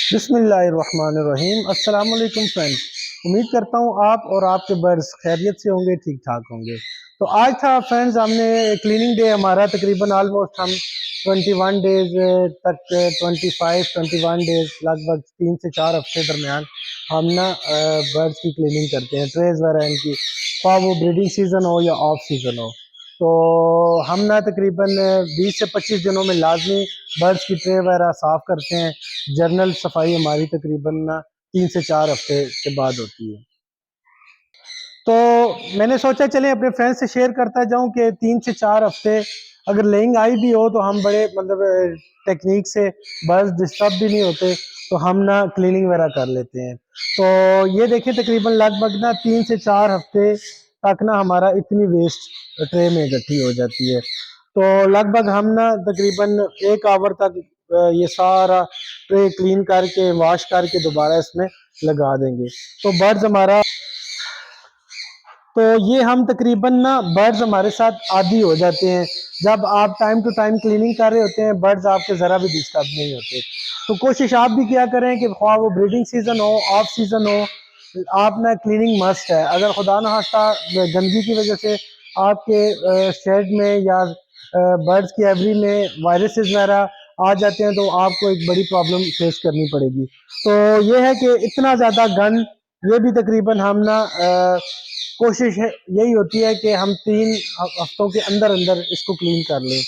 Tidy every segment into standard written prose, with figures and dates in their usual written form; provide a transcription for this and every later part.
बिस्मिल्लाहिर्रहमानिर्रहीम। अस्सलाम वालेकुम फ्रेंड्स। उम्मीद करता हूँ आप और आपके बर्ड्स खैरियत से होंगे, ठीक ठाक होंगे। तो आज था फ्रेंड्स, हमने क्लीनिंग डे हमारा तकरीबन ऑलमोस्ट हम 21 डेज तक 21 डेज लगभग 3 से 4 हफ्ते दरमियान हम ना बर्ड्स की क्लीनिंग करते हैं, ट्रेज वगैरह इनकी, ख्वाह वो ब्रीडिंग सीज़न हो या ऑफ सीज़न हो। तो हम ना तकरीबन 20 से 25 दिनों में लाजमी बर्ड्स की ट्रे वगैरह साफ़ करते हैं। जर्नल सफाई हमारी तकरीबन ना 3 से 4 हफ्ते के बाद होती है। तो मैंने सोचा चलें अपने फ्रेंड से शेयर करता जाऊं कि 3 से 4 हफ्ते अगर लेइंग आई भी हो तो हम बड़े मतलब टेक्निक से बर्ड्स डिस्टर्ब भी नहीं होते, तो हम ना क्लीनिंग वगैरह कर लेते हैं। तो ये देखें तकरीबन लगभग ना 3 से 4 हफ्ते तक ना हमारा इतनी वेस्ट ट्रे में इकट्ठी हो जाती है। तो लगभग हम ना तकरीबन 1 आवर तक ये सारा ट्रे क्लीन करके वॉश करके दोबारा इसमें लगा देंगे। तो बर्ड्स हमारा, तो ये हम तकरीबन ना बर्ड्स हमारे साथ आदी हो जाते हैं। जब आप टाइम टू टाइम क्लीनिंग कर रहे होते हैं, बर्ड्स आपके ज़रा भी डिस्टर्ब नहीं होते। तो कोशिश आप भी किया करें कि ख्वाह वो ब्रीडिंग सीज़न हो, ऑफ सीज़न हो, आप ना क्लीनिंग मस्ट है। अगर खुदा न खास्ता गंदगी की वजह से आपके शेड में या बर्ड्स की एवरी में वायरसेस वगैरह आ जाते हैं, तो आपको एक बड़ी प्रॉब्लम फेस करनी पड़ेगी। तो ये है कि इतना ज़्यादा गंद, ये भी तकरीबन हम ना कोशिश है यही होती है कि हम 3 हफ्तों के अंदर अंदर इसको क्लीन कर लें।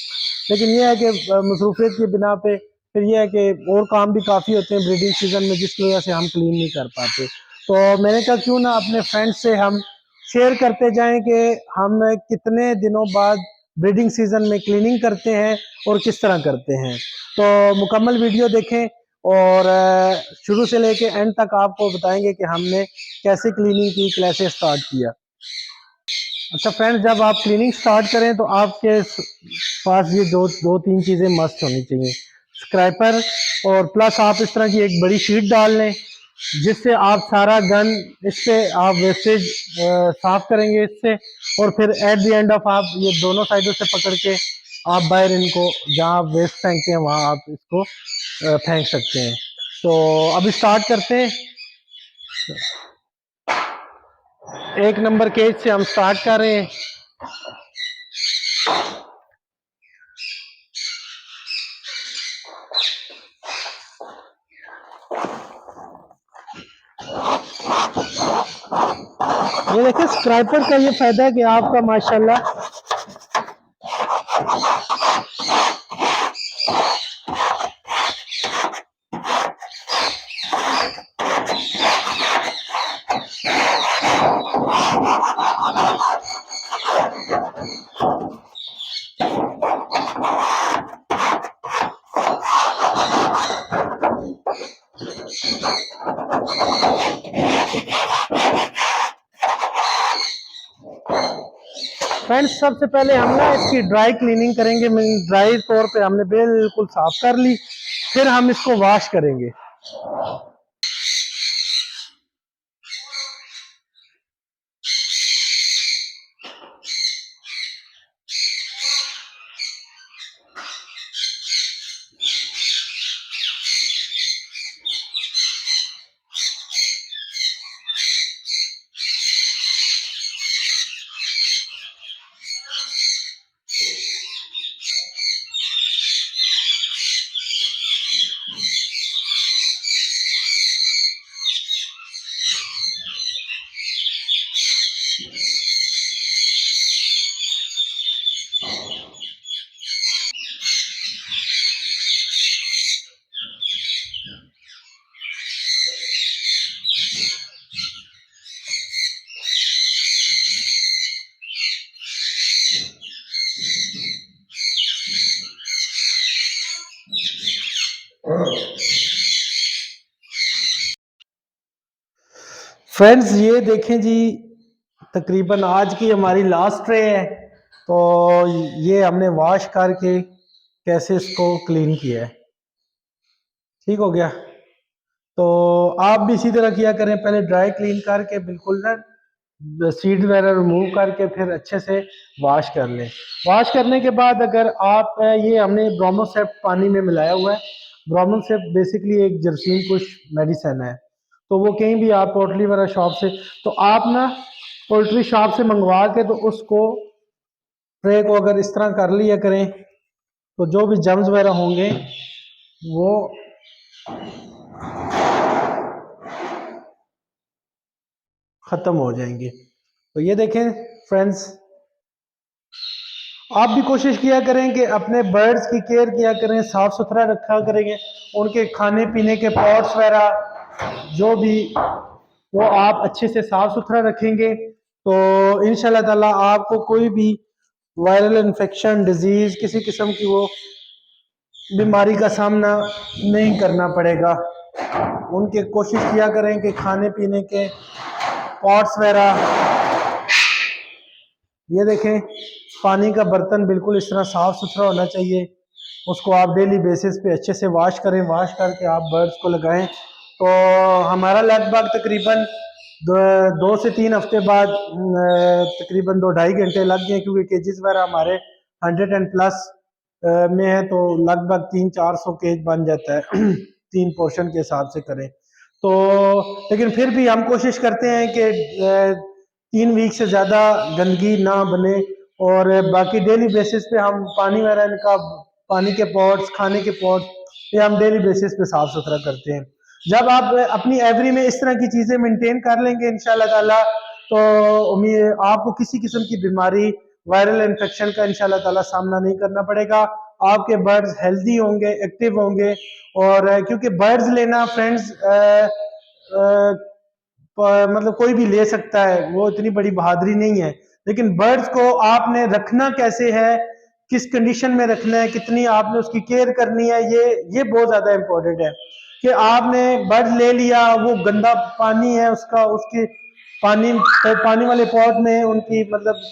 लेकिन यह है कि मसरूफियत की बिना पे फिर यह है कि और काम भी काफ़ी होते हैं ब्रीडिंग सीजन में, जिसकी वजह से हम क्लीन नहीं कर पाते। तो मैंने कहा क्यों ना अपने फ्रेंड से हम शेयर करते जाएं कि हम कितने दिनों बाद ब्रीडिंग सीजन में क्लीनिंग करते हैं और किस तरह करते हैं। तो मुकम्मल वीडियो देखें और शुरू से लेके एंड तक आपको बताएंगे कि हमने कैसे क्लीनिंग की, कैसे स्टार्ट किया। अच्छा फ्रेंड्स, जब आप क्लीनिंग स्टार्ट करें तो आपके पास ये दो दो तीन चीज़ें मस्ट होनी चाहिए। स्क्रैपर और प्लस आप इस तरह की एक बड़ी शीट डाल लें, जिससे आप सारा गन इससे आप वेस्टेज साफ करेंगे इससे। और फिर एट द एंड ऑफ आप ये दोनों साइडों से पकड़ के आप बाहर इनको, जहाँ आप वेस्ट फेंकते हैं वहाँ आप इसको फेंक सकते हैं। तो अभी स्टार्ट करते हैं। 1 नंबर केज से हम स्टार्ट कर रहे हैं। ये देखिए स्क्रैपर का ये फायदा है कि आपका माशाल्लाह फ्रेंड्स, सबसे पहले हम ना इसकी ड्राई क्लीनिंग करेंगे। ड्राई तौर पे हमने बिल्कुल साफ कर ली, फिर हम इसको वॉश करेंगे। फ्रेंड्स, ये देखें जी, तकरीबन आज की हमारी लास्ट ट्रे है। तो ये हमने वॉश करके कैसे इसको क्लीन किया है, ठीक हो गया। तो आप भी इसी तरह किया करें, पहले ड्राई क्लीन करके बिल्कुल ना सीड वगैरह रिमूव करके फिर अच्छे से वॉश कर लें। वॉश करने के बाद अगर आप ये हमने ब्रोमोसेप्ट पानी में मिलाया हुआ है, ब्राह्मण से बेसिकली एक जरासीम कुछ मेडिसिन है, तो वो कहीं भी आप पोल्ट्री वाला शॉप से, तो आप ना पोल्ट्री शॉप से मंगवा के तो उसको ट्रे को अगर इस तरह कर लिया करें तो जो भी जम्स वगैरह होंगे वो ख़त्म हो जाएंगे। तो ये देखें फ्रेंड्स, आप भी कोशिश किया करें कि अपने बर्ड्स की केयर किया करें, साफ़ सुथरा रखा करेंगे, उनके खाने पीने के पॉट्स वगैरह जो भी वो आप अच्छे से साफ़ सुथरा रखेंगे तो इंशाल्लाह ताला आपको कोई भी वायरल इन्फेक्शन डिजीज़ किसी किस्म की वो बीमारी का सामना नहीं करना पड़ेगा। उनके कोशिश किया करें कि खाने पीने के पॉट्स वगैरह, ये देखें पानी का बर्तन बिल्कुल इस तरह साफ़ सुथरा होना चाहिए, उसको आप डेली बेसिस पे अच्छे से वॉश करें, वॉश करके आप बर्ड्स को लगाएं। तो हमारा लगभग तकरीबन 2 से 3 हफ्ते बाद तकरीबन 2-2.5 घंटे लग गए, क्योंकि केजेस वगैरह हमारे 100+ में है, तो लगभग 300-400 केज बन जाता है 3 पोर्शन के हिसाब से करें तो। लेकिन फिर भी हम कोशिश करते हैं कि 3 वीक से ज़्यादा गंदगी ना बने, और बाकी डेली बेसिस पे हम पानी वगैरह इनका, पानी के पॉट्स, खाने के पॉट्स, ये हम डेली बेसिस पे साफ सुथरा करते हैं। जब आप अपनी एवरी में इस तरह की चीज़ें मेंटेन कर लेंगे इंशाल्लाह ताला, तो उम्मीद आपको किसी किस्म की बीमारी, वायरल इन्फेक्शन का इंशाल्लाह ताला सामना नहीं करना पड़ेगा। आपके बर्ड्स हेल्दी होंगे, एक्टिव होंगे, और क्योंकि बर्ड्स लेना फ्रेंड्स मतलब कोई भी ले सकता है, वो इतनी बड़ी बहादुरी नहीं है, लेकिन बर्ड्स को आपने रखना कैसे है, किस कंडीशन में रखना है, कितनी आपने उसकी केयर करनी है, ये बहुत ज्यादा इंपॉर्टेंट है। कि आपने बर्ड ले लिया, वो गंदा पानी है उसका, उसके पानी, तो पानी वाले पॉट में उनकी मतलब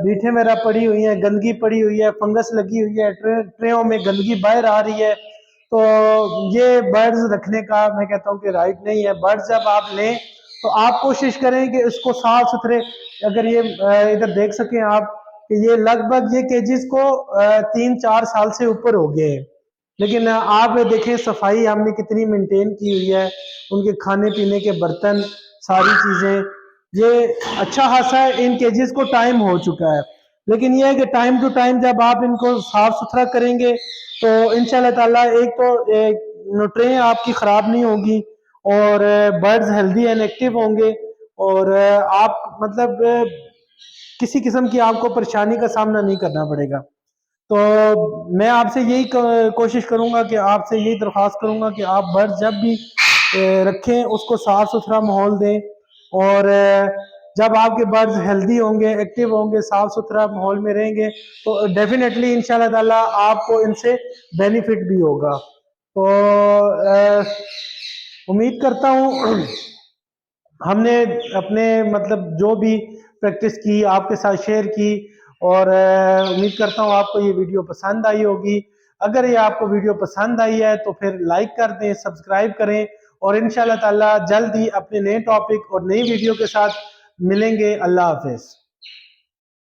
बीठे मेरा पड़ी हुई है, गंदगी पड़ी हुई है, फंगस लगी हुई है, ट्रेयों में गंदगी बाहर आ रही है, तो ये बर्ड्स रखने का मैं कहता हूँ कि राइट नहीं है। बर्ड्स जब आप लें तो आप कोशिश करें कि इसको साफ सुथरे, अगर ये इधर देख सकें आप कि ये लगभग ये केजेस को 3-4 साल से ऊपर हो गए हैं, लेकिन आप देखें सफाई हमने कितनी मेंटेन की हुई है, उनके खाने पीने के बर्तन, सारी चीजें, ये अच्छा खासा इन केजेस को टाइम हो चुका है। लेकिन यह है कि टाइम टू टाइम जब आप इनको साफ सुथरा करेंगे तो इंशाल्लाह ताला एक तो ट्रे आपकी खराब नहीं होगी, और बर्ड्स हेल्दी एंड एक्टिव होंगे, और आप मतलब किसी किस्म की आपको परेशानी का सामना नहीं करना पड़ेगा। तो मैं आपसे यही कोशिश करूंगा कि आपसे यही दरख्वास्त करूंगा कि आप बर्ड जब भी रखें उसको साफ सुथरा माहौल दें, और जब आपके बर्ड्स हेल्दी होंगे, एक्टिव होंगे, साफ सुथरा माहौल में रहेंगे तो डेफिनेटली इंशाल्लाह ताला आपको इनसे बेनिफिट भी होगा। तो उम्मीद करता हूँ हमने अपने मतलब जो भी प्रैक्टिस की आपके साथ शेयर की, और उम्मीद करता हूँ आपको ये वीडियो पसंद आई होगी। अगर ये आपको वीडियो पसंद आई है तो फिर लाइक कर दें, सब्सक्राइब करें, और इंशाल्लाह ताला जल्द ही अपने नए टॉपिक और नई वीडियो के साथ मिलेंगे। अल्लाह हाफिज।